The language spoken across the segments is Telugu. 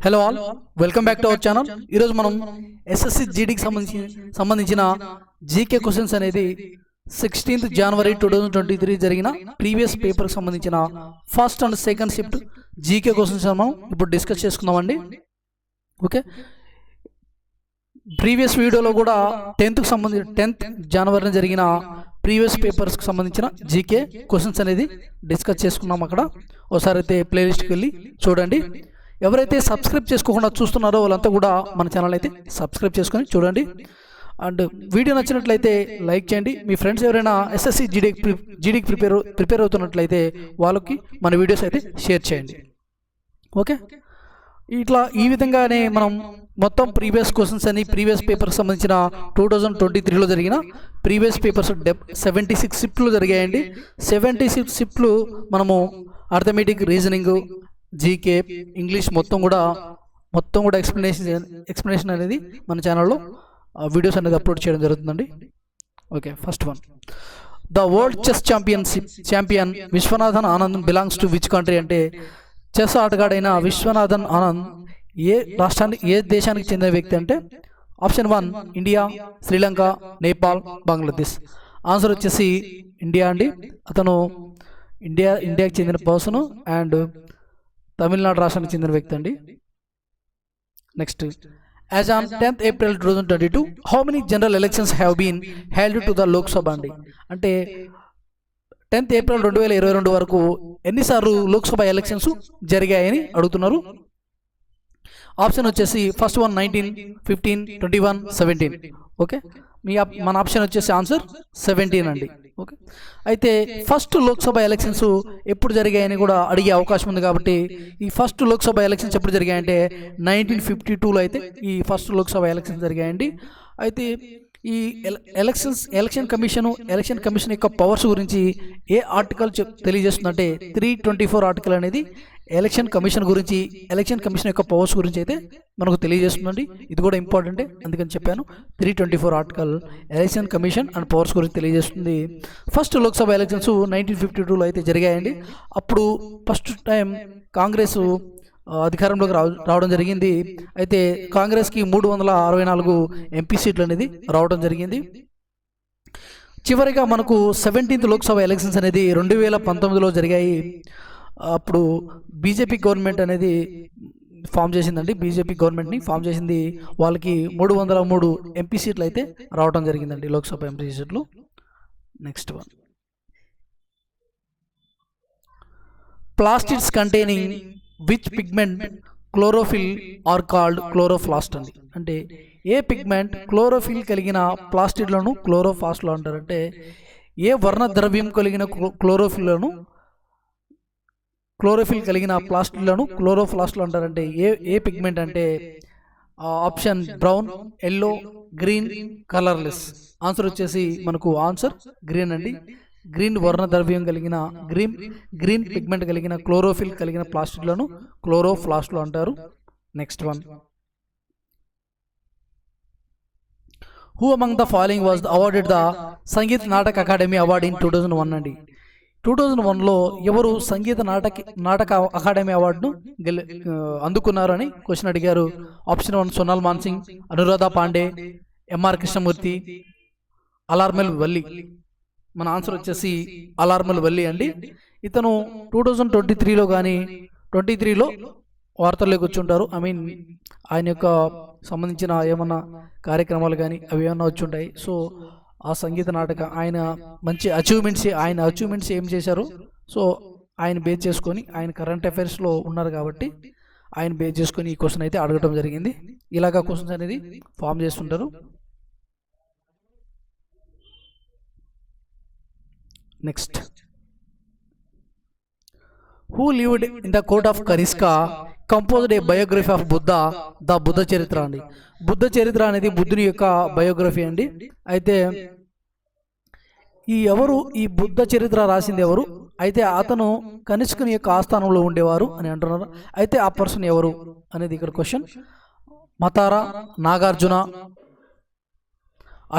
Hello all, welcome back to our channel. ఈరోజు మనం ఎస్ఎస్సి జీడీకి సంబంధించిన జీకే క్వశ్చన్స్ అనేది 16th January 2023 జరిగిన ప్రీవియస్ పేపర్కి సంబంధించిన first and second shift GK questions మనం ఇప్పుడు డిస్కస్ చేసుకుందామండి. ఓకే, ప్రీవియస్ వీడియోలో కూడా 10th January జరిగిన ప్రీవియస్ పేపర్స్కి సంబంధించిన జీకే క్వశ్చన్స్ అనేది డిస్కస్ చేసుకున్నాం. అక్కడ ఒకసారి అయితే ప్లేలిస్ట్కి వెళ్ళి చూడండి. ఎవరైతే సబ్స్క్రైబ్ చేసుకోకుండా చూస్తున్నారో వాళ్ళంతా కూడా మన ఛానల్ అయితే సబ్స్క్రైబ్ చేసుకొని చూడండి. అండ్ వీడియో నచ్చినట్లయితే లైక్ చేయండి. మీ ఫ్రెండ్స్ ఎవరైనా ఎస్ఎస్సి జీడీకి ప్రిపేర్ అవుతున్నట్లయితే వాళ్ళకి మన వీడియోస్ అయితే షేర్ చేయండి. ఓకే, ఇట్లా ఈ విధంగానే మనం మొత్తం ప్రీవియస్ క్వశ్చన్స్ అని ప్రీవియస్ పేపర్కి సంబంధించిన 2023లో జరిగిన ప్రీవియస్ పేపర్స్ 76 షిఫ్ట్లు జరిగాయండి. 76 షిఫ్ట్లు మనము అర్థమెటిక్, రీజనింగ్, జీకే, ఇంగ్లీష్ మొత్తం కూడా ఎక్స్ప్లెనేషన్ అనేది మన ఛానల్లో వీడియోస్ అనేది అప్లోడ్ చేయడం జరుగుతుందండి. Okay, first one, the world chess champion Viswanathan Anand belongs to which country? అంటే చెస్ ఆటగాడైన విశ్వనాథన్ ఆనంద్ ఏ దేశానికి చెందిన వ్యక్తి అంటే option 1 India, Sri Lanka, Nepal, Bangladesh. Answer వచ్చేసి ఇండియా అండి. అతను ఇండియాకి చెందిన పర్సన్ అండ్ తమిళనాడు రాష్ట్రానికి చెందిన వ్యక్తి అండి. Next, as on 10th April 2022 how many general elections have been held to the Lok Sabha అండి. అంటే 10th April 2022 వరకు ఎన్నిసార్లు లోక్సభ ఎలక్షన్స్ జరిగాయని అడుగుతున్నారు. ఆప్షన్ వచ్చేసి ఫస్ట్ వన్ 19, 15, 21, 17. ఓకే, మన ఆప్షన్ వచ్చేసి ఆన్సర్ 17 అండి. ఓకే, అయితే ఫస్ట్ లోక్సభ ఎలక్షన్స్ ఎప్పుడు జరిగాయని కూడా అడిగే అవకాశం ఉంది. కాబట్టి ఈ ఫస్ట్ లోక్సభ ఎలక్షన్స్ ఎప్పుడు జరిగాయంటే 1952లో అయితే ఈ ఫస్ట్ లోక్సభ ఎలక్షన్స్ జరిగాయండి. అయితే ఈ ఎలక్షన్ కమిషన్ యొక్క పవర్స్ గురించి ఏ ఆర్టికల్ తెలియజేస్తుందంటే 324 ఆర్టికల్ అనేది ఎలక్షన్ కమిషన్ యొక్క పవర్స్ గురించి అయితే మనకు తెలియజేస్తుందండి. ఇది కూడా ఇంపార్టెంటే, అందుకని చెప్పాను. 324 article election commission and powers గురించి తెలియజేస్తుంది. ఫస్ట్ లోక్సభ ఎలక్షన్స్ 1952లో అయితే జరిగాయండి. అప్పుడు ఫస్ట్ టైం కాంగ్రెస్ అధికారంలోకి రావడం జరిగింది. అయితే కాంగ్రెస్కి 364 ఎంపీ సీట్లు అనేది రావడం జరిగింది. చివరిగా మనకు 17th లోక్సభ ఎలక్షన్స్ అనేది 2019లో జరిగాయి. అప్పుడు బీజేపీ గవర్నమెంట్ అనేది ఫామ్ చేసిందండి. బీజేపీ గవర్నమెంట్ని ఫామ్ చేసింది. వాళ్ళకి 303 ఎంపీ సీట్లు అయితే రావడం జరిగిందండి, లోక్సభ ఎంపీ సీట్లు. Next one, plastids containing which pigment chlorophyll are called chloroplast అండి. అంటే ఏ పిగ్మెంట్ క్లోరోఫిల్ కలిగిన ప్లాస్టిడ్లను క్లోరోప్లాస్ట్లు అంటారంటే ఏ వర్ణ ద్రవ్యం కలిగిన క్లోరోఫిల్ కలిగిన ప్లాస్టిడ్లను క్లోరోప్లాస్ట్లు అంటారంటే ఏ పిగ్మెంట్ అంటే option brown, yellow, green, colourless. Answer వచ్చేసి మనకు ఆన్సర్ గ్రీన్ అండి. గ్రీన్ వర్ణ ద్రవ్యం కలిగిన గ్రీన్ పిగ్మెంట్ కలిగిన క్లోరోఫిల్ కలిగిన ప్లాస్టిడ్లను క్లోరోప్లాస్ట్లు అంటారు. Next one, who among the following was awarded the sangeet నాటక అకాడమీ అవార్డ్ ఇన్ 2001 అండి. 2001లో ఎవరు సంగీత నాటక అకాడమీ అవార్డును అందుకున్నారు అని క్వశ్చన్ అడిగారు. ఆప్షన్ 1 సోనాల్ మాన్సింగ్, అనురాధ పాండే, ఎంఆర్ కృష్ణమూర్తి, అలార్మెల్ వల్లి. మన ఆన్సర్ వచ్చేసి అలార్మల్ వల్లి అండి. ఇతను 2023లో కానీ 23లో వార్తల్లోకి వచ్చి ఉంటారు. ఆయన యొక్క సంబంధించిన ఏమన్నా కార్యక్రమాలు కానీ అవి ఏమన్నా వచ్చి ఉంటాయి. సో ఆ సంగీత నాటక ఆయన మంచి అచీవ్మెంట్స్ ఏం చేశారు, సో ఆయన బేస్ చేసుకొని ఆయన కరెంట్ అఫైర్స్లో ఉన్నారు కాబట్టి ఆయన బేస్ చేసుకొని ఈ క్వశ్చన్ అయితే అడగడం జరిగింది. ఇలాగా క్వశ్చన్స్ అనేది ఫామ్ చేస్తుంటారు. Next, who lived in the court of Kanishka composed a biography of Buddha, the Buddha Charitra అండి. బుద్ధ చరిత్ర అనేది బుద్ధుని యొక్క బయోగ్రఫీ అండి. అయితే ఈ బుద్ధ చరిత్ర రాసింది ఎవరు? అయితే అతను కనిష్కుని యొక్క ఆస్థానంలో ఉండేవారు అని అంటున్నారు. అయితే ఆ పర్సన్ ఎవరు అనేది ఇక్కడ క్వశ్చన్. మతారా, నాగార్జున,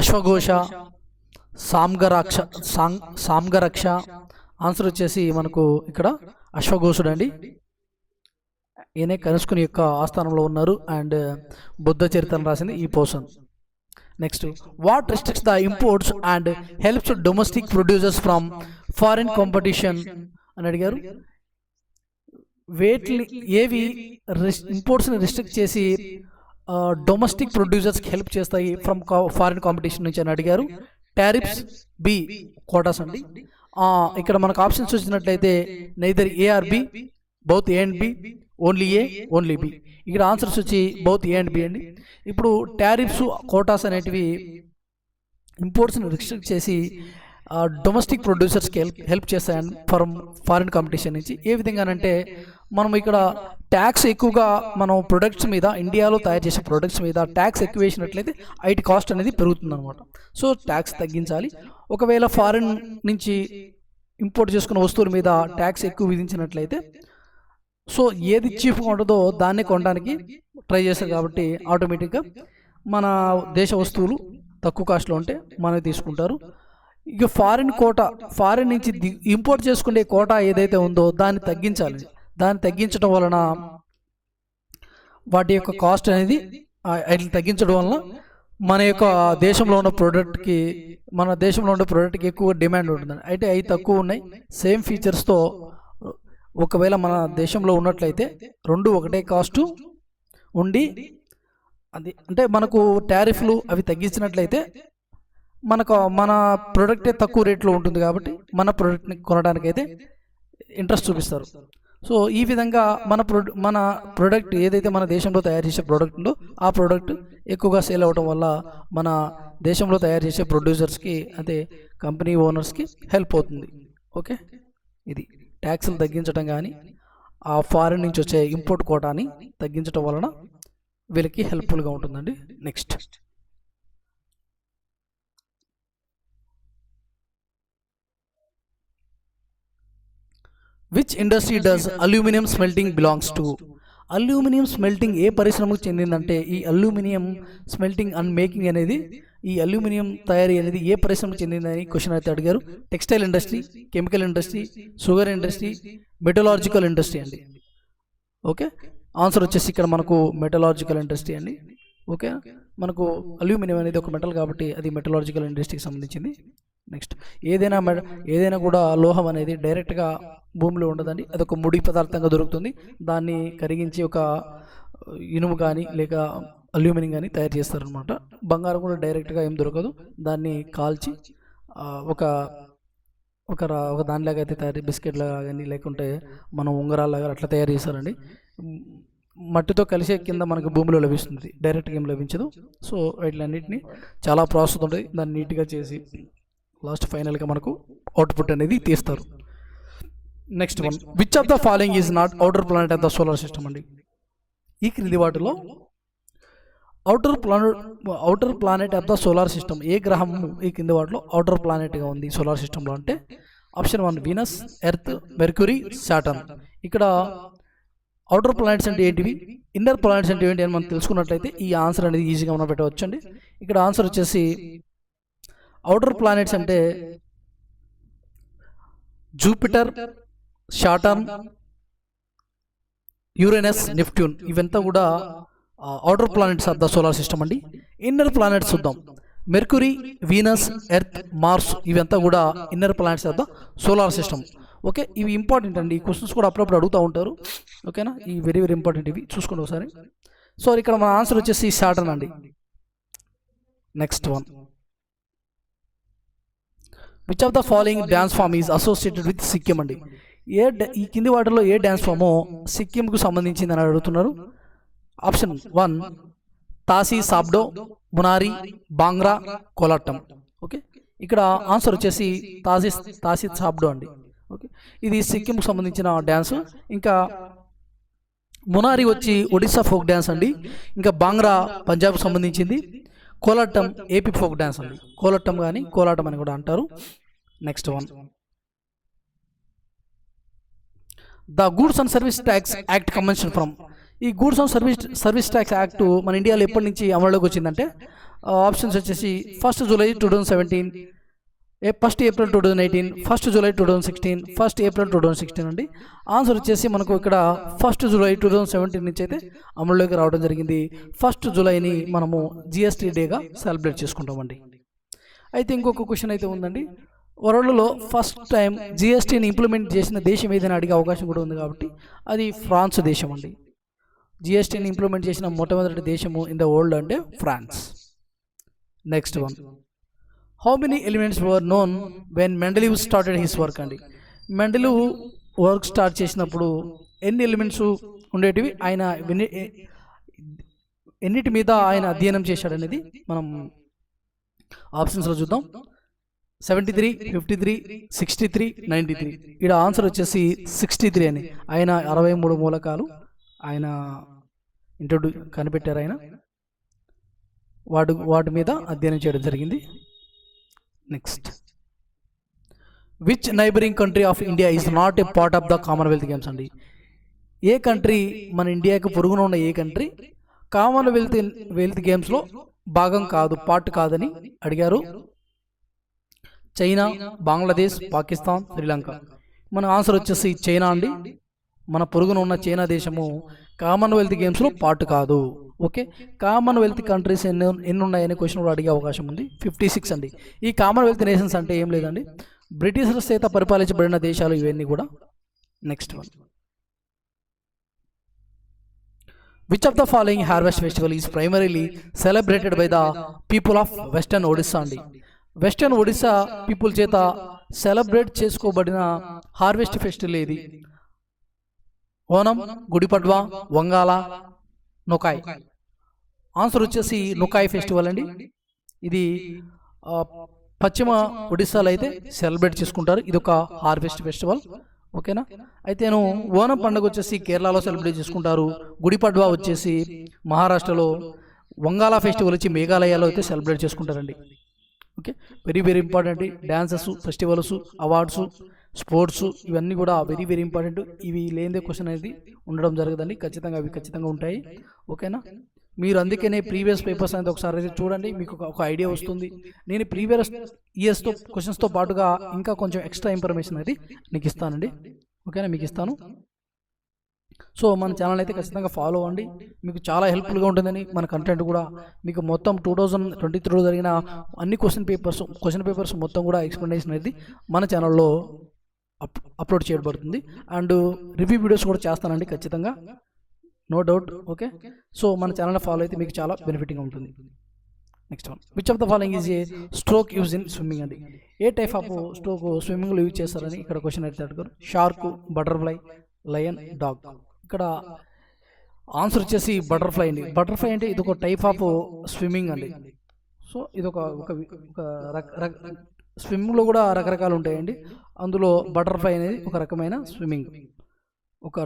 అశ్వఘోష, సాంగరక్ష. ఆన్సర్ వచ్చేసి మనకు ఇక్కడ అశ్వఘోషుడు అండి. ఈయనే కనుస్కుని యొక్క ఆస్థానంలో ఉన్నారు అండ్ బుద్ధ చరిత్రను రాసింది ఈ person. Next, what restricts the imports and helps domestic producers from foreign competition అని అడిగారు. వేటిని ఏవి ఇంపోర్ట్స్ని రెస్ట్రిక్ట్ చేసి డొమెస్టిక్ ప్రొడ్యూసర్స్కి హెల్ప్ చేస్తాయి ఫ్రమ్ ఫారిన్ కాంపిటీషన్ నుంచి అని అడిగారు. టారిఫ్స్, బి కోటాస్ అండి. ఇక్కడ మనకు ఆప్షన్స్ వచ్చినట్లయితే neither A or B, both A and B, only A, only B. ఇక్కడ ఆన్సర్స్ వచ్చి బౌత్ ఏ అండ్ బి అండి. ఇప్పుడు టారిఫ్స్, కోటాస్ అనేటివి ఇంపోర్ట్స్ని రిస్ట్రిక్ట్ చేసి డొమెస్టిక్ ప్రొడ్యూసర్స్కి హెల్ప్ చేస్తాయని ఫ్రమ్ ఫారిన్ కాంపిటీషన్ నుంచి. ఏ విధంగానంటే మనం ఇక్కడ ట్యాక్స్ ఎక్కువగా మనం ప్రొడక్ట్స్ మీద, ఇండియాలో తయారు చేసే ప్రొడక్ట్స్ మీద ట్యాక్స్ ఎక్కువ వేసినట్లయితే ఐటీ కాస్ట్ అనేది పెరుగుతుంది అనమాట. సో ట్యాక్స్ తగ్గించాలి. ఒకవేళ ఫారిన్ నుంచి ఇంపోర్ట్ చేసుకున్న వస్తువుల మీద ట్యాక్స్ ఎక్కువ విధించినట్లయితే సో ఏది చీప్గా ఉంటుందో దాన్ని కొనడానికి ట్రై చేస్తారు. కాబట్టి ఆటోమేటిక్గా మన దేశ వస్తువులు తక్కువ కాస్ట్లో ఉంటే మనకి తీసుకుంటారు. ఇక ఫారిన్ నుంచి ఇంపోర్ట్ చేసుకునే కోటా ఏదైతే ఉందో దాన్ని తగ్గించాలి. దాన్ని తగ్గించడం వలన వాటి యొక్క కాస్ట్ అనేది తగ్గించడం వలన మన యొక్క దేశంలో ఉన్న ప్రోడక్ట్కి ఎక్కువ డిమాండ్ ఉంటుంది. అయితే అవి తక్కువ ఉన్నాయి, సేమ్ ఫీచర్స్తో ఒకవేళ మన దేశంలో ఉన్నట్లయితే రెండు ఒకటే కాస్టు ఉండి అది అంటే మనకు టారిఫ్లు అవి తగ్గించినట్లయితే మన ప్రోడక్టే తక్కువ రేట్లో ఉంటుంది. కాబట్టి మన ప్రోడక్ట్ని కొనడానికైతే ఇంట్రెస్ట్ చూపిస్తారు. సో ఈ విధంగా మన ప్రోడక్ట్ ఏదైతే మన దేశంలో తయారు చేసే ప్రోడక్ట్ ఉందో ఆ ప్రోడక్ట్ ఎక్కువగా సేల్ అవ్వడం వల్ల మన దేశంలో తయారు చేసే ప్రొడ్యూసర్స్కి అదే కంపెనీ ఓనర్స్కి హెల్ప్ అవుతుంది. ఓకే, ఇది ట్యాక్స్లు తగ్గించడం కానీ ఆ ఫారిన్ నుంచి వచ్చే ఇంపోర్ట్ కోటాని తగ్గించడం వలన వీళ్ళకి హెల్ప్ఫుల్గా ఉంటుందండి. Next, which industry does aluminium smelting belongs to? Aluminium smelting ఏ పరిశ్రమకు చెందిందంటే ఈ అల్యూమినియం స్మెల్టింగ్ అండ్ మేకింగ్ అనేది, ఈ అల్యూమినియం తయారీ అనేది ఏ పరిశ్రమకు చెందిందని క్వశ్చన్ అయితే అడిగారు. Textile industry, chemical industry, sugar industry, మెటలాజికల్ industry అండి. ఓకే, ఆన్సర్ వచ్చేసి ఇక్కడ మనకు మెటలాజికల్ ఇండస్ట్రీ అండి. ఓకే, మనకు అల్యూమినియం అనేది ఒక మెటల్ కాబట్టి అది మెటలాజికల్ ఇండస్ట్రీకి సంబంధించింది. నెక్స్ట్, ఏదైనా కూడా లోహం అనేది డైరెక్ట్గా భూమిలో ఉండదండి, అదొక ముడి పదార్థంగా దొరుకుతుంది. దాన్ని కరిగించి ఒక ఇనుము కానీ లేక అల్యూమినియం కానీ తయారు చేస్తారనమాట. బంగారం కూడా డైరెక్ట్గా ఏం దొరకదు, దాన్ని కాల్చి ఒక దానిలాగా అయితే తయారు, బిస్కెట్ లాగా కానీ లేకుంటే మనం ఉంగరాల్లాగా అట్లా తయారు చేస్తారండి. మట్టితో కలిసే కింద మనకు భూమిలో లభిస్తుంది, డైరెక్ట్గా ఏం లభించదు. సో వీటిలన్నింటినీ చాలా ప్రాసెస్ ఉంటుంది, దాన్ని నీట్గా చేసి లాస్ట్ ఫైనల్గా మనకు అవుట్పుట్ అనేది తీస్తారు. Next one, which of the following is not outer planet of the solar system అండి. ఈ క్రింది వాటిలో outer planet of the solar system ఏ గ్రహం ఈ కింది వాటిలో అవుటర్ ప్లానెట్గా ఉంది సోలార్ సిస్టంలో అంటే option 1 Venus, earth, mercury, Saturn. ఇక్కడ అవుటర్ ప్లానెట్స్ అంటే ఏంటివి, ఇన్నర్ ప్లానెట్స్ అంటే ఏంటి అని మనం తెలుసుకున్నట్లయితే ఈ ఆన్సర్ అనేది ఈజీగా మనం పెట్టవచ్చు అండి. ఇక్కడ ఆన్సర్ వచ్చేసి అవుటర్ ప్లానెట్స్ అంటే జూపిటర్, సాటర్న్, యురేనస్, నెప్ట్యూన్ ఇవంతా కూడా outer planets of the solar system అండి. ఇన్నర్ ప్లానెట్స్ చూద్దాం, మెర్క్యూరీ, వీనస్, ఎర్త్, మార్స్ ఇవంతా కూడా inner planets of the solar system. Okay, ఇవి ఇంపార్టెంట్ అండి, ఈ క్వశ్చన్స్ కూడా అప్పుడప్పుడు అడుగుతూ ఉంటారు. ఓకేనా, ఈ వెరీ వెరీ ఇంపార్టెంట్, ఇవి చూసుకోండి ఒకసారి. సో ఇక్కడ మన ఆన్సర్ వచ్చేసి సాటర్న్ అండి. Next one, which of the following dance form is associated with Sikkim అండి. ఈ కింది వాటిలో ఏ డ్యాన్స్ ఫాము సిక్కింకు సంబంధించింది అని అడుగుతున్నారు. ఆప్షన్ 1 తాసి సాబ్డో, మునారి, బాంగ్రా, కోలాటం. ఓకే, ఇక్కడ ఆన్సర్ వచ్చేసి తాసి సాబ్డో అండి. ఓకే, ఇది సిక్కింకు సంబంధించిన డ్యాన్స్. ఇంకా మునారి వచ్చి ఒడిస్సా ఫోక్ డ్యాన్స్ అండి. ఇంకా బాంగ్రా పంజాబ్కు సంబంధించింది. కోలాటం ఏపీ ఫోక్ డ్యాన్స్ అండి. కోలాటం కానీ కోలాటం అని కూడా అంటారు. Next one, the goods and service tax act convention from. ఈ goods and service tax act మన ఇండియాలో ఎప్పటి నుంచి అమలులోకి వచ్చిందంటే ఆప్షన్స్ వచ్చేసి 1 July 2017, first April 2018, 1st July 2016, 1st April 2016 అండి. ఆన్సర్ వచ్చేసి మనకు ఇక్కడ 1st జూలై 2017 నుంచి అయితే అమలులోకి రావడం జరిగింది. 1st జూలైని మనము జిఎస్టీ డేగా సెలబ్రేట్ చేసుకుంటామండి. అయితే ఇంకొక క్వశ్చన్ అయితే ఉందండి, వరల్డ్లో ఫస్ట్ టైం జిఎస్టీని ఇంప్లిమెంట్ చేసిన దేశం ఏదైనా అడిగే అవకాశం కూడా ఉంది కాబట్టి అది ఫ్రాన్స్ దేశం అండి. జిఎస్టీని ఇంప్లిమెంట్ చేసిన మొట్టమొదటి దేశము ఇన్ ద వరల్డ్ అంటే France. Next one, how many elements were known when Mendeleev started his work అండి. మెండలీవ్ వర్క్ స్టార్ట్ చేసినప్పుడు ఎన్ని ఎలిమెంట్స్ ఉండేటివి, ఆయన ఎన్నిటి మీద ఆయన అధ్యయనం చేశాడనేది మనం ఆప్షన్స్లో చూద్దాం. 73, 53, 63, 93. ఇక్కడ ఆన్సర్ వచ్చేసి 63 అని. ఆయన 63 మూలకాలు ఆయన కనిపెట్టారు. ఆయన వాటి మీద అధ్యయనం చేయడం జరిగింది. Next, which neighbouring country of India is not a part of the Commonwealth games అండి. ఏ కంట్రీ, మన ఇండియాకి పొరుగున ఉన్న ఏ కంట్రీ కామన్వెల్త్ గేమ్స్లో భాగం కాదు, పార్ట్ కాదని అడిగారు. చైనా, బంగ్లాదేశ్, పాకిస్తాన్, శ్రీలంక. మన ఆన్సర్ వచ్చేసి చైనా అండి. మన పొరుగున ఉన్న చైనా దేశము కామన్వెల్త్ గేమ్స్లో పార్ట్ కాదు. ఓకే, కామన్వెల్త్ కంట్రీస్ ఎన్ని ఉన్నాయనే క్వశ్చన్ కూడా అడిగే అవకాశం ఉంది. 56 అండి. ఈ కామన్వెల్త్ నేషన్స్ అంటే ఏం లేదండి, బ్రిటిషర్స్ చేత పరిపాలించబడిన దేశాలు ఇవన్నీ కూడా. Next one, which of the following harvest festival is primarily celebrated by the people of western Odisha అండి. వెస్టర్న్ ఒడిస్సా పీపుల్ చేత సెలబ్రేట్ చేసుకోబడిన హార్వెస్ట్ ఫెస్టివల్ ఏది? ఓనం, గుడిపడ్వా, వంగాల, నొకాయ్. ఆన్సర్ వచ్చేసి నొకాయ్ ఫెస్టివల్ అండి. ఇది పశ్చిమ ఒడిస్సాలో అయితే సెలబ్రేట్ చేసుకుంటారు. ఇది ఒక హార్వెస్ట్ ఫెస్టివల్. ఓకేనా. అయితే ఓనం పండుగ వచ్చేసి కేరళలో సెలబ్రేట్ చేసుకుంటారు. గుడిపడ్వా వచ్చేసి మహారాష్ట్రలో, వంగాల ఫెస్టివల్ వచ్చి మేఘాలయాలో అయితే సెలబ్రేట్ చేసుకుంటారండి. Okay, very very important. Dances, festivals, awards, sports ఇవన్నీ కూడా వెరీ వెరీ ఇంపార్టెంట్. ఇవి లేనిదే క్వశ్చన్ అనేది ఉండడం జరగదండి. ఖచ్చితంగా అవి ఖచ్చితంగా ఉంటాయి. ఓకేనా. మీరు అందుకనే ప్రీవియస్ పేపర్స్ అనేది ఒకసారి అయితే చూడండి, మీకు ఒక ఐడియా వస్తుంది. నేను ప్రీవియస్ ఇయర్స్తో క్వశ్చన్స్తో పాటుగా ఇంకా కొంచెం ఎక్స్ట్రా ఇన్ఫర్మేషన్ అనేది నీకు ఇస్తానండి. ఓకేనా, మీకు ఇస్తాను. సో మన ఛానల్ అయితే ఖచ్చితంగా ఫాలో అవ్వండి, మీకు చాలా హెల్ప్ఫుల్గా ఉంటుందని. మన కంటెంట్ కూడా మీకు మొత్తం 2023లో జరిగిన అన్ని క్వశ్చన్ పేపర్స్ మొత్తం కూడా ఎక్స్ప్లెనేషన్ అనేది మన ఛానల్లో అప్లోడ్ చేయబడుతుంది. అండ్ రివ్యూ వీడియోస్ కూడా చేస్తానండి ఖచ్చితంగా, నో డౌట్. ఓకే, సో మన ఛానల్ ఫాలో అయితే మీకు చాలా బెనిఫిటింగ్గా ఉంటుంది. Next one, which of the following is a stroke use in swimming అండి. ఏ టైప్ ఆఫ్ స్ట్రోక్ స్విమ్మింగ్లో యూజ్ చేస్తారని ఇక్కడ క్వశ్చన్ అయితే అడుగుతారు. Shark, butterfly, lion, dog. ఇక్కడ ఆన్సర్ వచ్చేసి బటర్ఫ్లై అండి. బటర్ఫ్లై అంటే ఇది ఒక టైప్ ఆఫ్ స్విమ్మింగ్ అండి. సో ఇది ఒక స్విమ్మింగ్లో కూడా రకరకాలు ఉంటాయండి. అందులో బటర్ఫ్లై అనేది ఒక రకమైన స్విమ్మింగ్. ఒక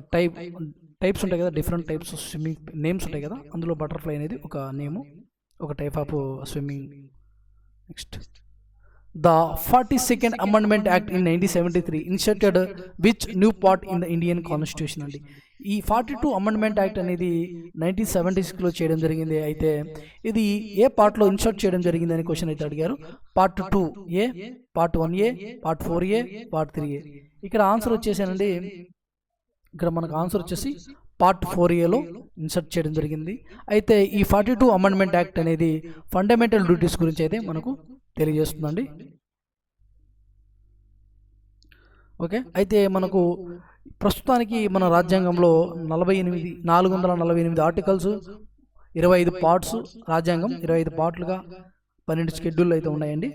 టైప్స్ ఉంటాయి కదా, డిఫరెంట్ టైప్స్ స్విమ్మింగ్ నేమ్స్ ఉంటాయి కదా, అందులో బటర్ఫ్లై అనేది ఒక నేము, ఒక type of swimming. Next, the 42nd Amendment Act in 1973 inserted which new part in the Indian constitution అండి. ఈ 42 అమెండ్మెంట్ యాక్ట్ అనేది 1976లో చేయడం జరిగింది. అయితే ఇది ఏ పార్ట్లో ఇన్సర్ట్ చేయడం జరిగింది అనే క్వశ్చన్ అయితే అడిగారు. Part 2A, part 1A, part 4A, part 3A. ఇక్కడ ఆన్సర్ వచ్చేసానండి, ఇక్కడ మనకు ఆన్సర్ వచ్చేసి పార్ట్ 4Aలో ఇన్సర్ట్ చేయడం జరిగింది. అయితే ఈ 42 అమెండ్మెంట్ యాక్ట్ అనేది ఫండమెంటల్ డ్యూటీస్ గురించి అయితే మనకు తెలియజేస్తుందండి. ఓకే, అయితే మనకు ప్రస్తుతానికి మన రాజ్యాంగంలో 448 ఆర్టికల్స్, 25 పార్ట్స్, రాజ్యాంగం 25 పార్ట్లుగా 12 షెడ్యూల్ అయితే ఉన్నాయండి.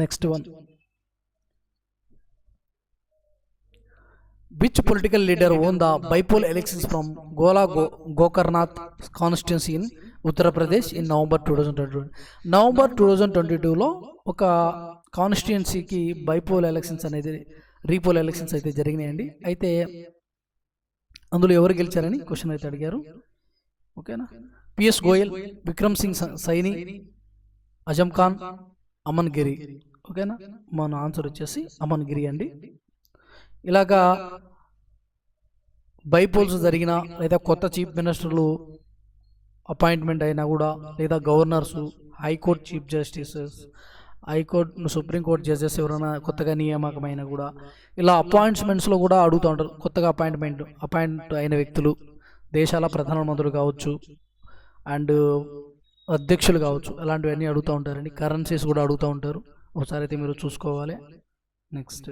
Next one, which political leader own the bypoll elections from Gokarnath constituency in Uttar Pradesh in November 2022. November 2022లో ఒక కాన్స్టిట్యున్సీకి బైపోల్ ఎలక్షన్స్ అనేది, రీపోల్ ఎలక్షన్స్ అయితే జరిగినాయండి. అయితే అందులో ఎవరు గెలిచారని క్వశ్చన్ అయితే అడిగారు. ఓకేనా. పిఎస్ గోయల్, విక్రమ్ సింగ్ సైని, అజం ఖాన్, అమన్ గిరి. ఓకేనా, మన ఆన్సర్ వచ్చేసి అమన్ గిరి అండి. ఇలాగా బైపోల్స్ జరిగిన, లేదా కొత్త చీఫ్ మినిస్టర్లు అపాయింట్మెంట్ అయినా కూడా, లేదా governors, high court chief justices, high court supreme court judges ఎవరైనా కొత్తగా నియామకమైన కూడా ఇలా అపాయింట్మెంట్స్లో కూడా అడుగుతూ ఉంటారు. కొత్తగా అపాయింట్ అయిన వ్యక్తులు, దేశాల ప్రధానమంత్రులు కావచ్చు అండ్ అధ్యక్షులు కావచ్చు, అలాంటివన్నీ అడుగుతూ ఉంటారండి. కరెన్సీస్ కూడా అడుగుతూ ఉంటారు, ఒకసారి అయితే మీరు చూసుకోవాలి. Next,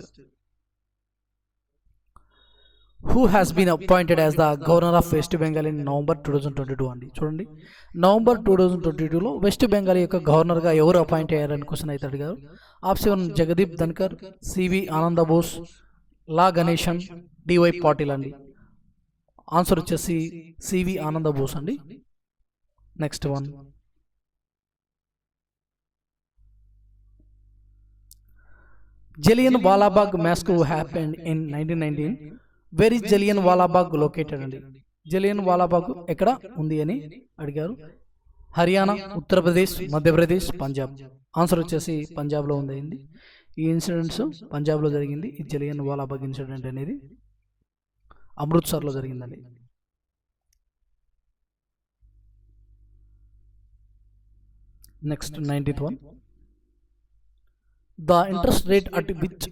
who has been appointed as the governor of West Bengal in November 2022 అండి. చూడండి, నవంబర్ 2022లో వెస్ట్ బెంగాల్ యొక్క గవర్నర్గా ఎవరు అపాయింట్ అయ్యారని క్వశ్చన్ అయితే అడిగారు. ఆప్షన్ 1 జగదీప్ ధన్కర్, సివి ఆనంద బోస్, లా గణేశన్, డివై పాటిల్ అండి. ఆన్సర్ వచ్చేసి సివి ఆనంద బోస్ అండి. Next one, Jallian Walabagh massacre happened in 1919. Where is Jallian Walabagh located అండి. జలియన్ వాలాబాగ్ ఎక్కడ ఉంది అని అడిగారు. హర్యానా, ఉత్తరప్రదేశ్, మధ్యప్రదేశ్, పంజాబ్. ఆన్సర్ వచ్చేసి పంజాబ్లో ఉంది. ఈ ఇన్సిడెంట్స్ పంజాబ్లో జరిగింది. ఈ జలియన్ వాలాబాగ్ ఇన్సిడెంట్ అనేది అమృత్సర్లో జరిగిందండి. Next 90th one, the interest rate at which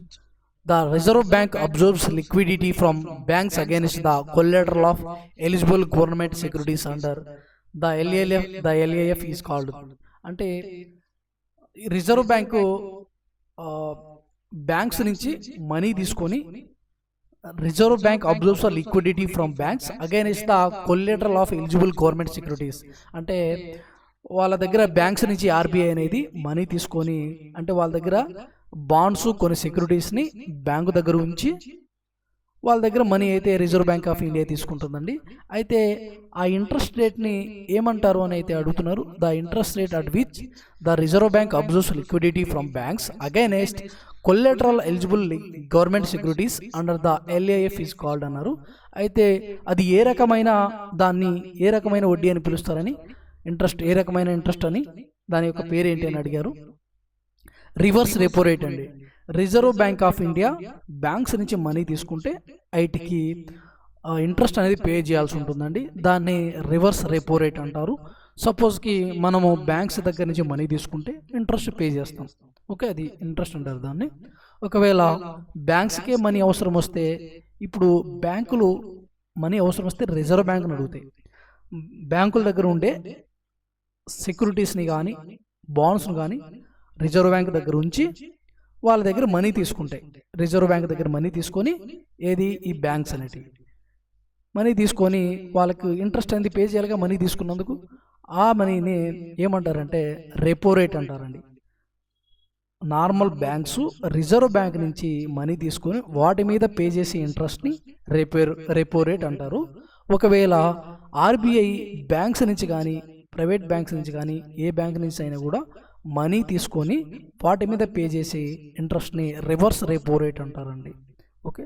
the Reserve Bank absorbs liquidity from banks against the collateral of eligible government securities under the LAF is called. అంటే రిజర్వ్ బ్యాంకు బ్యాంక్స్ నుంచి మనీ తీసుకొని reserve bank absorbs liquidity from banks against the collateral of eligible government securities. అంటే వాళ్ళ దగ్గర బ్యాంక్స్ నుంచి ఆర్బీఐ అనేది మనీ తీసుకొని, అంటే వాళ్ళ దగ్గర బాండ్స్ కొన్ని సెక్యూరిటీస్ని బ్యాంకు దగ్గర ఉంచి వాళ్ళ దగ్గర మనీ అయితే రిజర్వ్ బ్యాంక్ ఆఫ్ ఇండియా తీసుకుంటుందండి. అయితే ఆ ఇంట్రెస్ట్ రేట్ని ఏమంటారు అని అయితే అడుగుతున్నారు. The interest rate at which the reserve bank absorbs liquidity from banks against collateral eligible government securities under the LAF is called అన్నారు. అయితే అది ఏ రకమైన వడ్డీ అని పిలుస్తారని, ఇంట్రెస్ట్ ఏ రకమైన ఇంట్రెస్ట్ అని, దాని యొక్క పేరు ఏంటి అని అడిగారు. రివర్స్ రెపో రేట్ అండి. Reserve bank of India banks నుంచి మనీ తీసుకుంటే ఐటికి ఇంట్రెస్ట్ అనేది పే చేయాల్సి ఉంటుందండి. దాన్ని రివర్స్ రెపో రేట్ అంటారు. సపోజ్కి మనము బ్యాంక్స్ దగ్గర నుంచి మనీ తీసుకుంటే ఇంట్రెస్ట్ పే చేస్తాం, ఓకే, అది ఇంట్రెస్ట్ అంటారు దాన్ని. ఒకవేళ బ్యాంక్స్కే మనీ అవసరం వస్తే, ఇప్పుడు బ్యాంకులు మనీ అవసరం వస్తే రిజర్వ్ బ్యాంక్ని అడుగుతాయి. బ్యాంకుల దగ్గర ఉండే సెక్యూరిటీస్ని కానీ బాండ్స్ని కానీ రిజర్వ్ బ్యాంక్ దగ్గర ఉంచి వాళ్ళ దగ్గర మనీ తీసుకుంటాయి. రిజర్వ్ బ్యాంక్ దగ్గర మనీ తీసుకొని, ఏది ఈ బ్యాంక్స్ అనేటివి మనీ తీసుకొని వాళ్ళకి ఇంట్రెస్ట్ అనేది పే చేయాలిగా మనీ తీసుకున్నందుకు. ఆ మనీని ఏమంటారంటే రెపో రేట్ అంటారండి. నార్మల్ బ్యాంక్స్ రిజర్వ్ బ్యాంక్ నుంచి మనీ తీసుకొని వాటి మీద పే చేసే ఇంట్రెస్ట్ని రెపో రేట్ అంటారు. ఒకవేళ ఆర్బీఐ బ్యాంక్స్ నుంచి కానీ ప్రైవేట్ బ్యాంక్స్ నుంచి కానీ ఏ బ్యాంక్ నుంచి అయినా కూడా మనీ తీసుకొని వాటి మీద పే చేసే ఇంట్రెస్ట్ని రివర్స్ రెపో రేట్ అంటారండి. ఓకే,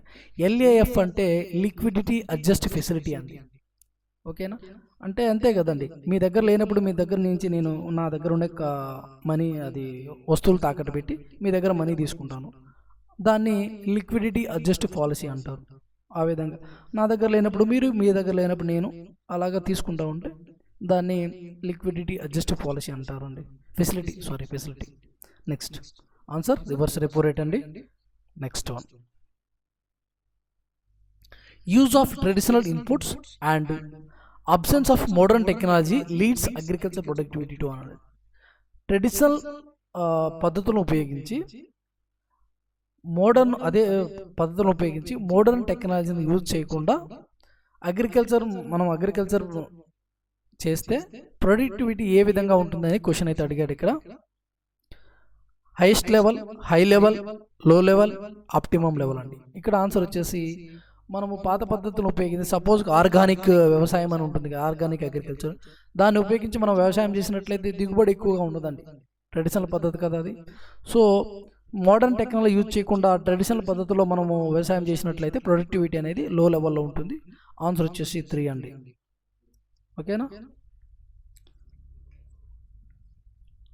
LAF అంటే లిక్విడిటీ అడ్జస్ట్ ఫెసిలిటీ అండి. ఓకేనా, అంటే అంతే కదండి. మీ దగ్గర లేనప్పుడు మీ దగ్గర నుంచి నేను నా దగ్గర ఉండే మనీ, అది వస్తువులు తాకట్టు పెట్టి మీ దగ్గర మనీ తీసుకుంటాను, దాన్ని లిక్విడిటీ అడ్జస్ట్ పాలసీ అంటారు. ఆ విధంగా నా దగ్గర లేనప్పుడు మీరు, మీ దగ్గర లేనప్పుడు నేను, అలాగా తీసుకుంటా ఉంటే దాన్ని లిక్విడిటీ అడ్జస్ట్ పాలసీ అంటారండి. Facility. Next answer reverse repo rate అండి. Next one, use of traditional inputs and absence of modern technology leads agriculture productivity to అన్నది. ట్రెడిషనల్ పద్ధతులను ఉపయోగించి మోడర్న్ టెక్నాలజీని యూజ్ చేయకుండా మనం అగ్రికల్చర్ చేస్తే ప్రొడక్టివిటీ ఏ విధంగా ఉంటుందని క్వశ్చన్ అయితే అడిగాడు ఇక్కడ. హైయెస్ట్ లెవెల్, హై లెవెల్, లో లెవెల్, ఆప్టిమమ్ లెవెల్ అండి. ఇక్కడ ఆన్సర్ వచ్చేసి మనము పాత పద్ధతులను ఉపయోగించి, సపోజ్ ఆర్గానిక్ వ్యవసాయం అని ఉంటుంది కదా, ఆర్గానిక్ అగ్రికల్చర్, దాన్ని ఉపయోగించి మనం వ్యవసాయం చేసినట్లయితే దిగుబడి ఎక్కువగా ఉండదండి. ట్రెడిషనల్ పద్ధతి కదా అది. సో మోడర్న్ టెక్నాలజీ యూజ్ చేయకుండా ట్రెడిషనల్ పద్ధతిలో మనము వ్యవసాయం చేసినట్లయితే ప్రొడక్టివిటీ అనేది లో లెవెల్లో ఉంటుంది. ఆన్సర్ వచ్చేసి 3 అండి. ఓకేనా,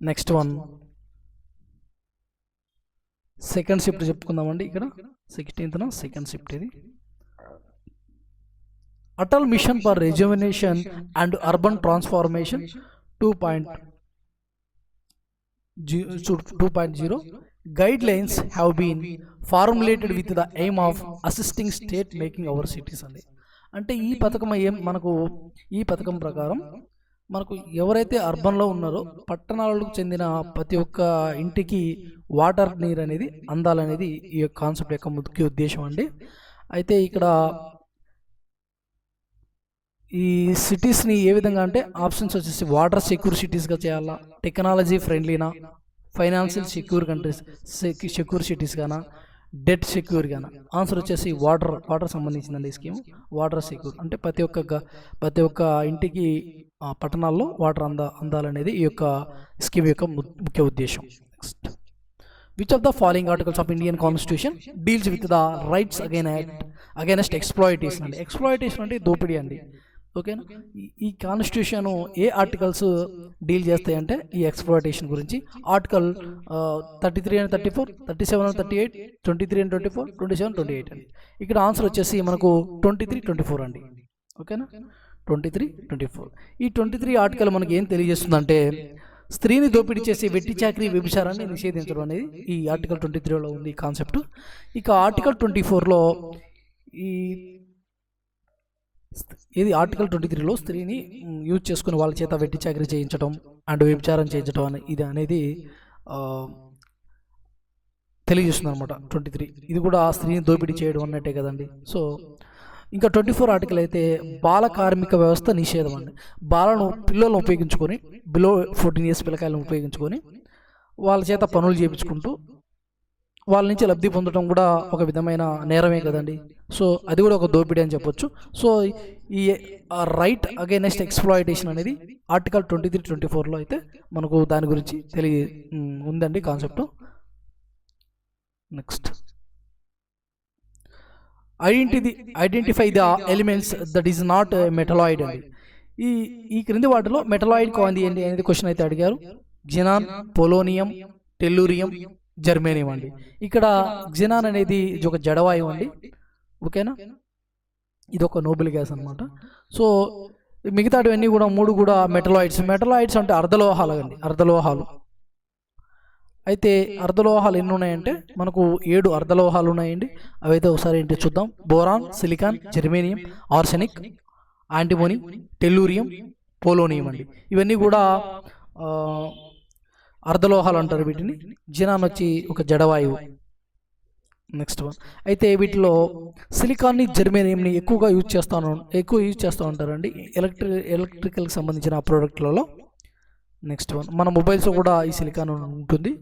నెక్స్ట్ వన్, సెకండ్ షిఫ్ట్ చెప్పుకుందామండి. ఇక్కడ 16th సెకండ్ షిఫ్ట్. ఇది Atal mission for rejuvenation and urban transformation 2. 2.0 guidelines have been formulated with the aim of assisting state making our cities అండి. అంటే ఈ పథకం ఈ పథకం ప్రకారం మనకు ఎవరైతే అర్బన్లో ఉన్నారో పట్టణాలకు చెందిన ప్రతి ఒక్క ఇంటికి వాటర్ నీరు అనేది అందాలనేది ఈ కాన్సెప్ట్ యొక్క ముఖ్య ఉద్దేశం అండి. అయితే ఇక్కడ ఈ సిటీస్ని ఏ విధంగా అంటే ఆప్షన్స్ వచ్చేసి వాటర్ సెక్యూర్ సిటీస్గా చేయాలా, టెక్నాలజీ ఫ్రెండ్లీనా, ఫైనాన్షియల్ సెక్యూర్ సిటీస్ గానా, డెట్ సెక్యూర్ గానా. ఆన్సర్ వచ్చేసి వాటర్ సంబంధించిందండి ఈ స్కీమ్. వాటర్ సెక్యూర్ అంటే ప్రతి ఒక్క ఇంటికి పట్టణాల్లో వాటర్ అందాలనేది ఈ యొక్క స్కీమ్ యొక్క ముఖ్య ఉద్దేశం. Next, which of the following articles of Indian constitution deals with the rights against exploitation అండి. ఎక్స్ప్లాయిటేషన్ అంటే దోపిడీ అండి. ఓకేనా, ఈ కాన్స్టిట్యూషన్ ఏ ఆర్టికల్స్ డీల్ చేస్తాయంటే ఈ ఎక్స్ప్లాయిటేషన్ గురించి. ఆర్టికల్ 33 and 34, 37 and 38, 23 and 24, 27, 28 అండి. ఇక్కడ ఆన్సర్ వచ్చేసి మనకు 23, 24 అండి. ఓకేనా, 23, 24. ఈ 23 ఆర్టికల్ మనకి ఏం తెలియజేస్తుందంటే స్త్రీని దోపిడీ చేసే వెట్టి చాకరీ వ్యభిచారాన్ని నిషేధించడం అనేది ఈ ఆర్టికల్ 23లో ఉంది ఈ కాన్సెప్ట్. ఇక ఆర్టికల్ 24లో ఆర్టికల్ 23లో స్త్రీని యూజ్ చేసుకుని వాళ్ళ చేత వెట్టి చాకరీ చేయించడం అండ్ వ్యభిచారం చేయించడం అనేది తెలియజేస్తుంది అనమాట 23. ఇది కూడా స్త్రీని దోపిడీ చేయడం అన్నట్టే కదండి. సో ఇంకా 24 ఆర్టికల్ అయితే బాల కార్మిక వ్యవస్థ నిషేధం అండి. పిల్లలను ఉపయోగించుకొని బిలో 14 years పిల్లకాయలను ఉపయోగించుకొని వాళ్ళ చేత పనులు చేయించుకుంటూ వాళ్ళ నుంచి లబ్ధి పొందడం కూడా ఒక విధమైన నేరమే కదండి. సో అది కూడా ఒక దోపిడీ అని చెప్పొచ్చు. సో ఈ రైట్ అగైనెస్ట్ ఎక్స్ప్లాయిటేషన్ అనేది ఆర్టికల్ 23, 24లో అయితే మనకు దాని గురించి ఉందండి concept. Next, identify the elements that is not metalloid అండి. ఈ క్రింది వాటిలో మెటలాయిడ్ కాంది ఏంటి అనేది క్వశ్చన్ అయితే అడిగారు. జినాన్, పొలోనియం, టెల్లూరియం, జర్మేనియం అండి. ఇక్కడ జినాన్ అనేది ఒక జడవాయువు అండి. ఓకేనా, ఇది ఒక నోబెల్ గ్యాస్ అనమాట. సో మిగతాటివన్నీ కూడా 3 కూడా మెటలాయిడ్స్ అంటే అర్ధలోహాలు అండి. అయితే అర్ధలోహాలు ఎన్ని ఉన్నాయంటే మనకు 7 అర్ధలోహాలు ఉన్నాయండి. అవైతే ఒకసారి ఏంటి చూద్దాం. Boron, silicon, germanium, arsenic, antimony, tellurium, polonium అండి. ఇవన్నీ కూడా అర్ధలోహాలు అంటారు వీటిని. జినాన్ వచ్చి ఒక జడవాయువు. నెక్స్ట్ వన్, అయితే వీటిలో సిలికాన్ని, జర్మేనియంని ఎక్కువ యూజ్ చేస్తూ ఉంటారండి ఎలక్ట్రికల్కి సంబంధించిన ప్రోడక్ట్లలో. నెక్స్ట్ వన్, మన మొబైల్స్లో కూడా ఈ సిలికాన్ ఉంటుంది,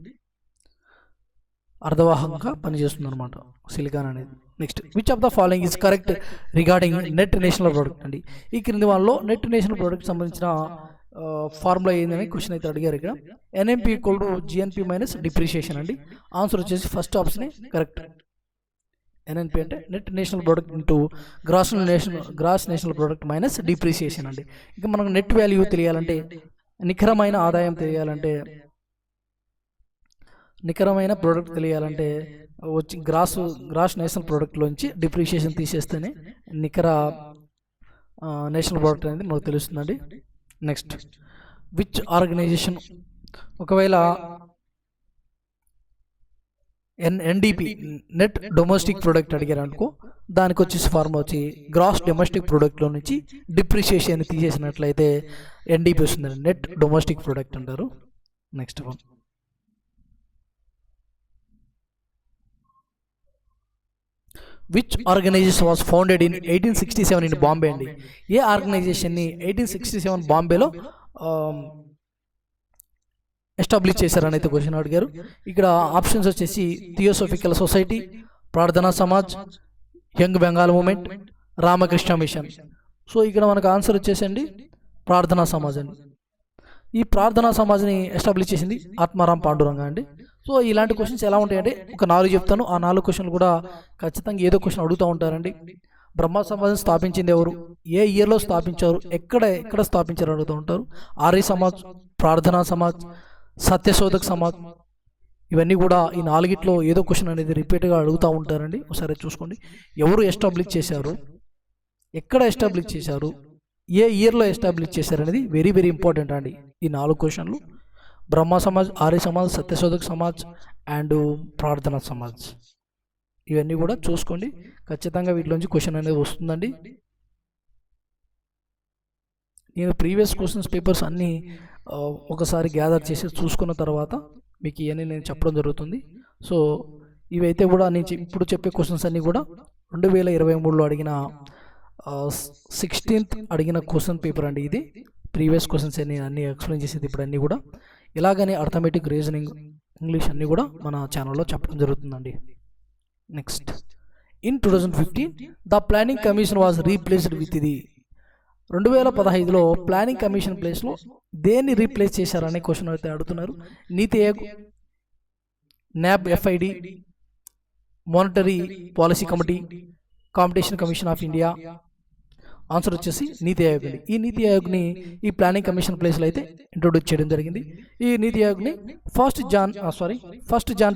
అర్ధవాహకంగా పనిచేస్తుంది అనమాట సిలికాన్ అనేది. Next, which of the following is correct regarding net national product అండి. ఈ క్రింది వాళ్ళలో నెట్ నేషనల్ ప్రోడక్ట్ సంబంధించిన ఫార్ములా ఏందని క్వశ్చన్ అయితే అడిగారు. ఇక్కడ NMP equal to GNP minus depreciation అండి. ఆన్సర్ వచ్చేసి ఫస్ట్ ఆప్షనే కరెక్ట్. ఎన్ఎన్పి అంటే net national product into gross national product minus depreciation అండి. ఇంకా మనకు నెట్ వాల్యూ తెలియాలంటే, నిఖరమైన ఆదాయం తెలియాలంటే, నిఖరమైన ప్రోడక్ట్ తెలియాలంటే వచ్చి గ్రాస్ నేషనల్ ప్రోడక్ట్లోంచి డిప్రిషియేషన్ తీసేస్తేనే నిఖర నేషనల్ ప్రోడక్ట్ అనేది మనకు తెలుస్తుందండి. నెక్స్ట్, విచ్ ఆర్గనైజేషన్, ఒకవేళ ఎన్డిపి నెట్ డొమెస్టిక్ ప్రోడక్ట్ అడిగారు అనుకో, దానికి వచ్చేసి ఫార్ములా వచ్చి గ్రాస్ డొమెస్టిక్ ప్రోడక్ట్లో నుంచి డిప్రిషియేషన్ తీసేసినట్లయితే ఎన్డిపి వస్తుందండి, నెట్ డొమెస్టిక్ ప్రోడక్ట్ అంటారు. Next one, which organization was founded in 1867 in Bombay అండి. ఏ ఆర్గనైజేషన్ని 1867 బాంబేలో ఎస్టాబ్లిష్ చేశారని అయితే క్వశ్చన్ అడిగారు. ఇక్కడ ఆప్షన్స్ వచ్చేసి theosophical society, Prarthana Samaj, young Bengal movement, Ramakrishna mission. So ఇక్కడ మనకు ఆన్సర్ వచ్చేసండి ప్రార్థనా సమాజ్ అండి. ఈ ప్రార్థనా సమాజ్ని ఎస్టాబ్లిష్ చేసింది ఆత్మారాం పాండురంగ అండి. సో ఇలాంటి క్వశ్చన్స్ ఎలా ఉంటాయంటే ఒక 4 చెప్తాను, ఆ 4 క్వశ్చన్లు కూడా ఖచ్చితంగా ఏదో క్వశ్చన్ అడుగుతూ ఉంటారండి. బ్రహ్మ సమాజం స్థాపించింది ఎవరు, ఏ ఇయర్లో స్థాపించారు, ఎక్కడ స్థాపించారు అడుగుతూ ఉంటారు. ఆర్య సమాజ్, ప్రార్థనా సమాజ్, సత్యశోధక్ సమాజ్, ఇవన్నీ కూడా ఈ 4గిట్లో ఏదో క్వశ్చన్ అనేది రిపీట్గా అడుగుతూ ఉంటారండి. ఒకసారి చూసుకోండి, ఎవరు ఎస్టాబ్లిష్ చేశారు, ఎక్కడ ఎస్టాబ్లిష్ చేశారు, ఏ ఇయర్లో ఎస్టాబ్లిష్ చేశారు అనేది వెరీ వెరీ ఇంపార్టెంట్ అండి. ఈ 4 క్వశ్చన్లు బ్రహ్మ సమాజ్, ఆర్య సమాజ్, సత్యశోధక్ సమాజ్ అండ్ ప్రార్థనా సమాజ్. ఇవన్నీ కూడా చూసుకోండి, ఖచ్చితంగా వీటిలోంచి క్వశ్చన్ అనేది వస్తుందండి. నేను ప్రీవియస్ క్వశ్చన్స్ పేపర్స్ అన్నీ ఒకసారి గ్యాదర్ చేసి చూసుకున్న తర్వాత మీకు ఇవన్నీ నేను చెప్పడం జరుగుతుంది. సో ఇవైతే కూడా నేను ఇప్పుడు చెప్పే క్వశ్చన్స్ అన్నీ కూడా 2023లో అడిగిన 16th అడిగిన క్వశ్చన్ పేపర్ అండి. ఇది ప్రీవియస్ క్వశ్చన్స్ నేను అన్నీ ఎక్స్ప్లెయిన్ చేసేది ఇప్పుడు అన్నీ కూడా. ఇలాగనే అర్థమెటిక్, రీజనింగ్, ఇంగ్లీష్ అన్నీ కూడా మన ఛానల్లో చెప్పడం జరుగుతుందండి. Next, in 2015 the planning commission was replaced with ఇది. 2015లో ప్లానింగ్ కమిషన్ ప్లేస్లో దేన్ని రీప్లేస్ చేశారనే క్వశ్చన్ అయితే అడుగుతున్నారు. నీతి Aayog, NAB FID, monetary policy committee, competition commission of India. Answer వచ్చేసి నీతి ఆయోగ్ అండి. ఈ నీతి ఆయోగ్ని ఈ ప్లానింగ్ కమిషన్ ప్లేస్లో అయితే ఇంట్రొడ్యూస్ చేయడం జరిగింది. ఈ నీతి ఆయోగ్ని 1 జాన్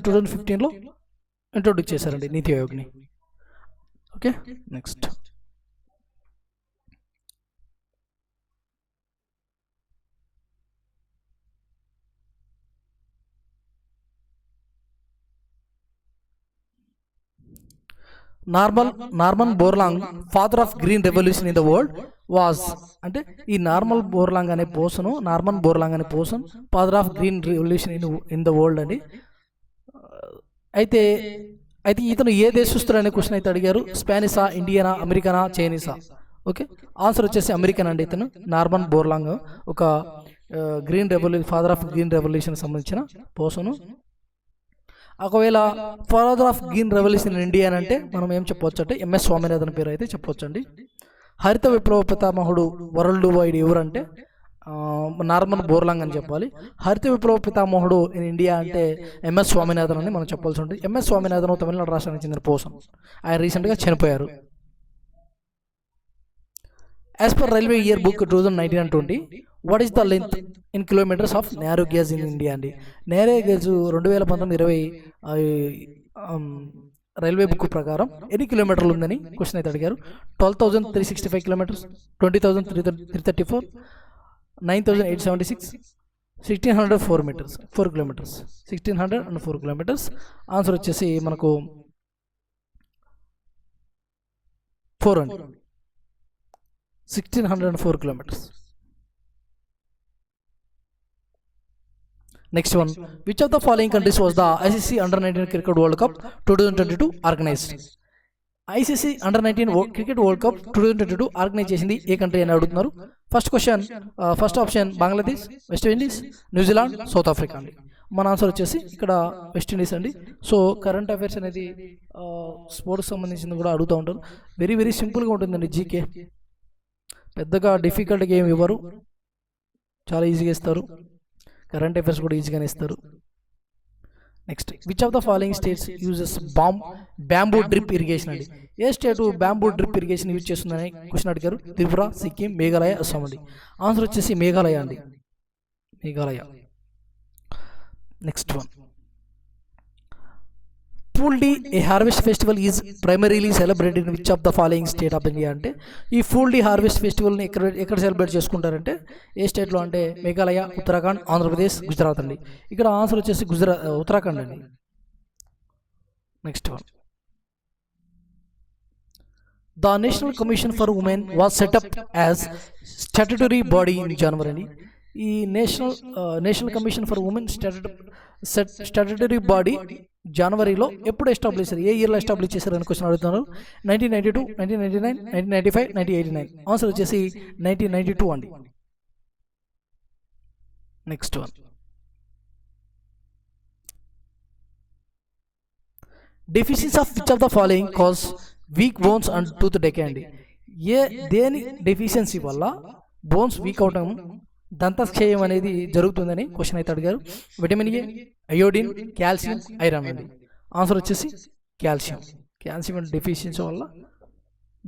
2015లో ఇంట్రొడ్యూస్ చేశారండి నీతి ఆయోగ్ని. Okay, next, Norman Borlaug father of green revolution in the world was. అంటే ఈ నార్మన్ బోర్లాంగ్ అనే person father of green revolution in the world అండి. అయితే ఇతను ఏ దేశస్తుడు అనే క్వశ్చన్ అయితే అడిగారు. స్పానిషా, ఇండియనా, అమెరికనా, చైనీసా? ఓకే, ఆన్సర్ వచ్చేసి అమెరికన్ అండి. ఇతను నార్మన్ బోర్లాంగ్ ఒక ఫాదర్ ఆఫ్ గ్రీన్ రెవల్యూషన్ సంబంధించిన పర్సన్. ఒకవేళ father of green revolution in India అంటే మనం ఏం చెప్పవచ్చు అంటే MS స్వామినాథన్ పేరు అయితే చెప్పవచ్చు అండి. హరిత విప్లవ పితామహుడు వరల్డ్ వైడ్ ఎవరంటే నార్మన్ బోర్లాంగ్ అని చెప్పాలి. హరిత విప్లవ పితామహుడు ఇన్ ఇండియా అంటే MS స్వామినాథన్ అని మనం చెప్పాల్సి ఉంటుంది. MS స్వామినాథన్ తమిళనాడు రాష్ట్రానికి చెందిన పర్సన్. ఆయన రీసెంట్గా చనిపోయారు. As per railway year book 2019 and 20, what is the length in kilometres of narrow gauge in India అండి. నేరో గేజ్ 2019-20 రైల్వే బుక్ ప్రకారం ఎన్ని కిలోమీటర్లు ఉందని క్వశ్చన్ అయితే అడిగారు. 12,365 kilometres, 20,334, 9,876, 1,604 metres, 4 kilometres, 1,604 kilometres. Answer వచ్చేసి మనకు 4 అండి, 1,604 kilometres. Next one, which of the following countries was the ICC Under-19 Cricket World Cup 2022 organized? ICC Under-19 Cricket World Cup 2022 organise చేసింది ఏ కంట్రీ అని అడుగుతున్నారు. First option Bangladesh, west Indies, New Zealand, south Africa అండి. మన ఆన్సర్ వచ్చేసి ఇక్కడ వెస్ట్ ఇండీస్ అండి. సో కరెంట్ అఫైర్స్ అనేది స్పోర్ట్స్ సంబంధించింది కూడా అడుగుతూ ఉంటారు. వెరీ వెరీ సింపుల్గా ఉంటుందండి. జీకే పెద్దగా డిఫికల్ట్గా ఏమి ఇవ్వరు, చాలా ఈజీగా ఇస్తారు. కరెంట్ అఫైర్స్ కూడా ఈజీగానే ఇస్తారు. Next, which of the following states uses bamboo drip irrigation అండి. ఏ state bamboo drip irrigation use చేస్తుందని క్వశ్చన్ అడిగారు. త్రిపుర, సిక్కిం, మేఘాలయ, అస్సాం అండి. ఆన్సర్ వచ్చేసి మేఘాలయ అండి, Meghalaya. Next one, Phooldei a harvest festival is primarily celebrated in which of the following state of India అంటే ఈ ఫూల్డీ హార్వెస్ట్ ఫెస్టివల్ని ఎక్కడ సెలబ్రేట్ చేసుకుంటారంటే ఏ స్టేట్లో అంటే మేఘాలయ, ఉత్తరాఖండ్, ఆంధ్రప్రదేశ్, గుజరాత్ అండి. ఇక్కడ ఆన్సర్ వచ్చేసి ఉత్తరాఖండ్ అండి. Next one, the national commission for women was setup as statutory body in January అండి. ఈ national commission for women statutory body జనవరిలో ఎప్పుడు ఎస్టాబ్లిష్ చేశారు, ఏ ఇయర్లో ఎస్టాబ్లిష్ చేశారు అని క్వశ్చన్ అడుగుతున్నారు. 1992, 1999, 1995, 1989. ఆన్సర్ వచ్చేసి 1992 అండి. Next one, deficiency of which of the following cause week bones and tooth decay అండి. దేని డెఫిషియన్సీ వల్ల బోన్స్ వీక్ అవటం, దంతక్షయం అనేది జరుగుతుందని క్వశ్చన్ అయితే అడిగారు. Vitamin A, iodine, calcium, iron అండి. ఆన్సర్ వచ్చేసి కాల్షియం డెఫిషియన్సీ వల్ల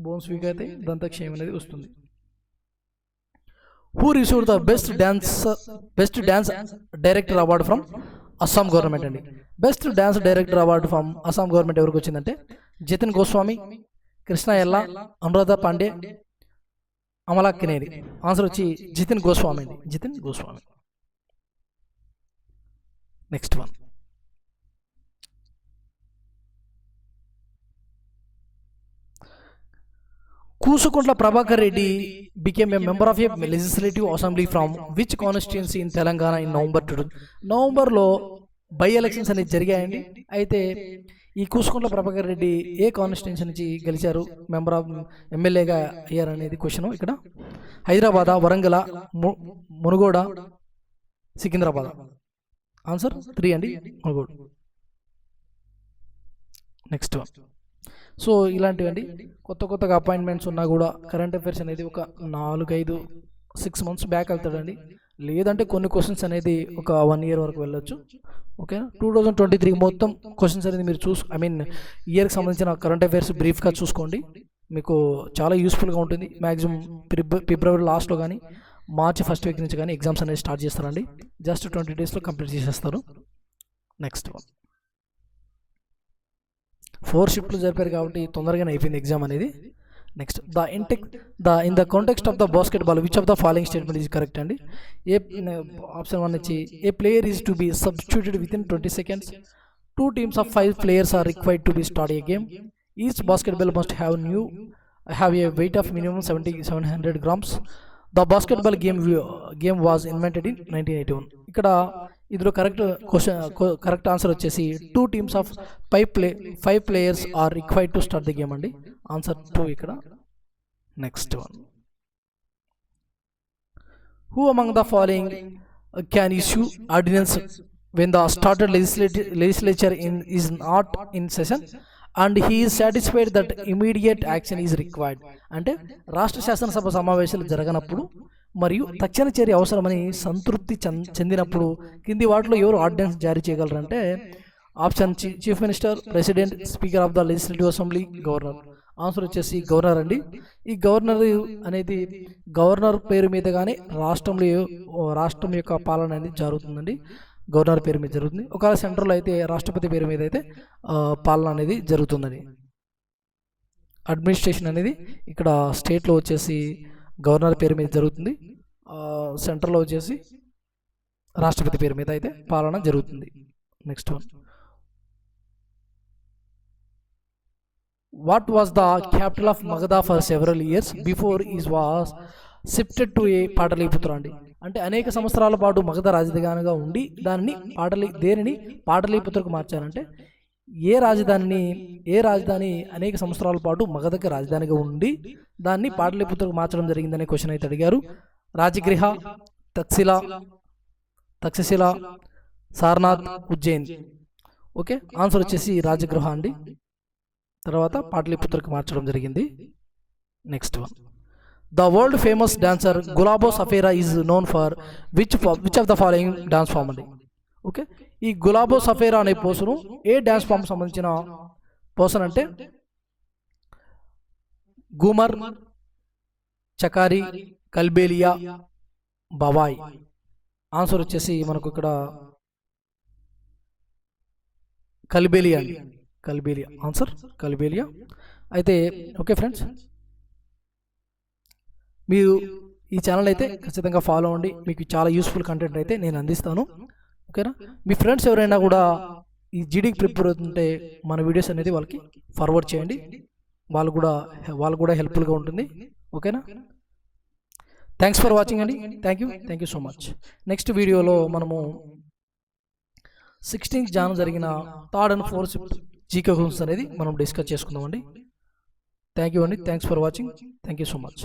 బోన్స్ వీక్ అయితే దంతక్షయం అనేది వస్తుంది. Who received the best dance director award from Assam government అండి. Best dance director award from Assam government ఎవరికి వచ్చిందంటే జతిన్ గోస్వామి, కృష్ణ ఎల్లా, అనురాధ పాండే, అమలా కినేరి. ఆన్సర్ వచ్చి జితిన్ గోస్వామి అండి, Jitin Goswami. Next one. Kusukuntla Prabhakar Reddy became a member of a legislative assembly from which constituency in Telangana in నవంబర్లో బై ఎలక్షన్స్ అనేది జరిగాయండి. అయితే ఈ కూసుకుంట్ల ప్రభాకర్ రెడ్డి ఏ కాన్స్టిట్యున్సీ నుంచి గెలిచారు, మెంబర్ ఆఫ్ ఎమ్మెల్యేగా అయ్యారు అనేది క్వశ్చన్. ఇక్కడ హైదరాబాద్, వరంగల్, మునుగోడ, సికింద్రాబాద్. ఆన్సర్ 3 అండి, మునుగోడు. Next one. సో ఇలాంటివండి కొత్తగా అపాయింట్మెంట్స్ ఉన్నా కూడా కరెంట్ అఫైర్స్ అనేది ఒక 4-5-6 మంత్స్ బ్యాక్ వెళ్తాడండి. లేదంటే కొన్ని క్వశ్చన్స్ అనేది ఒక 1 year వరకు వెళ్ళొచ్చు. ఓకే, 2023 మొత్తం క్వశ్చన్స్ అనేది మీరు ఇయర్కి సంబంధించిన కరెంట్ అఫైర్స్ బ్రీఫ్గా చూసుకోండి, మీకు చాలా యూస్ఫుల్గా ఉంటుంది. మ్యాక్సిమం ఫిబ్రవరి లాస్ట్లో కానీ మార్చి ఫస్ట్ వీక్ నుంచి కానీ ఎగ్జామ్స్ అనేది స్టార్ట్ చేస్తారండి. జస్ట్ 20 daysలో కంప్లీట్ చేసేస్తారు. Next one. 4 షిఫ్ట్లు జరిపారు కాబట్టి తొందరగానే అయిపోయింది ఎగ్జామ్ అనేది. Next, in the context of the basketball which of the following statement is correct అండి. ఆప్షన్ 1 వచ్చి a player is to be substituted with in 20 seconds. 2 teams of 5 players are required to be start a game. Each basketball must have a weight of minimum 700 grams. The basketball game was invented in 1981. ఇక్కడ ఇందులో కరెక్ట్ ఆన్సర్ వచ్చేసి 2 teams of 5 players are required to start the game అండి. ఆన్సర్ 2 ఇక్కడ. Next one. Who among the following can issue ordinance when the started legislature is not in session and he is satisfied that immediate action is required? అంటే రాష్ట్ర శాసనసభ సమావేశాలు జరగనప్పుడు మరియు తక్షణ చర్య అవసరమని సంతృప్తి చెందినప్పుడు కింది వాటిలో ఎవరు ఆర్డినెన్స్ జారీ చేయగలరంటే option chief minister, president, speaker of the legislative assembly, governor. Answer వచ్చేసి గవర్నర్ అండి. ఈ గవర్నర్ అనేది గవర్నర్ పేరు మీద కానీ రాష్ట్రం యొక్క పాలన అనేది జరుగుతుందండి. గవర్నర్ పేరు మీద జరుగుతుంది. ఒకవేళ సెంట్రల్ అయితే రాష్ట్రపతి పేరు మీద అయితే పాలన అనేది జరుగుతుందండి. అడ్మినిస్ట్రేషన్ అనేది ఇక్కడ స్టేట్లో వచ్చేసి గవర్నర్ పేరు మీద జరుగుతుంది, సెంట్రల్లో వచ్చేసి రాష్ట్రపతి పేరు మీద అయితే పాలన జరుగుతుంది. Next one. What was the capital of Magadha for several years before is was shifted to a Pataliputra అండి. అంటే అనేక సంవత్సరాల పాటు మగధ రాజధానిగా ఉండి దేనిని పాటలీపుత్రకు మార్చారంటే ఏ రాజధాని అనేక సంవత్సరాల పాటు మగధకి రాజధానిగా ఉండి దాన్ని పాటలీపుత్రకు మార్చడం జరిగిందనే క్వశ్చన్ అయితే అడిగారు. రాజగృహ, తక్షశిల, సారనాథ్, ఉజ్జయిన్. ఓకే, ఆన్సర్ వచ్చేసి రాజగృహ అండి. తర్వాత పాటలీపుత్రకు మార్చడం జరిగింది. Next one. The world famous dancer Gulabo Sapera is known for which of the following dance form అండి. ఓకే, ఈ గులాబో సఫేరా అనే పోసను ఏ డాన్స్ ఫామ్ సంబంధించిన పోసన్ అంటే గూమర్, చకారి, కల్బేలియా, బవాయ్. ఆన్సర్ వచ్చేసి మనకు ఇక్కడ కల్బేలియా అండి. కల్బేలియా ఆన్సర్, కల్బేలియా. అయితే ఓకే ఫ్రెండ్స్, మీరు ఈ ఛానల్ అయితే ఖచ్చితంగా ఫాలో అవ్వండి, మీకు చాలా యూస్ఫుల్ కంటెంట్ అయితే నేను అందిస్తాను. ఓకేనా, మీ ఫ్రెండ్స్ ఎవరైనా కూడా ఈ జీడీకి ప్రిపేర్ అవుతుంటే మన వీడియోస్ అనేది వాళ్ళకి ఫార్వర్డ్ చేయండి, వాళ్ళు కూడా హెల్ప్ఫుల్గా ఉంటుంది. ఓకేనా, థ్యాంక్స్ ఫర్ వాచింగ్ అండి. Thank you so much. Next వీడియోలో మనము 16th Jan జరిగిన 3rd and 4th GK questions అనేది మనం డిస్కస్ చేసుకుందామండి. థ్యాంక్ యూ అండి. Thanks for watching. Thank you so much.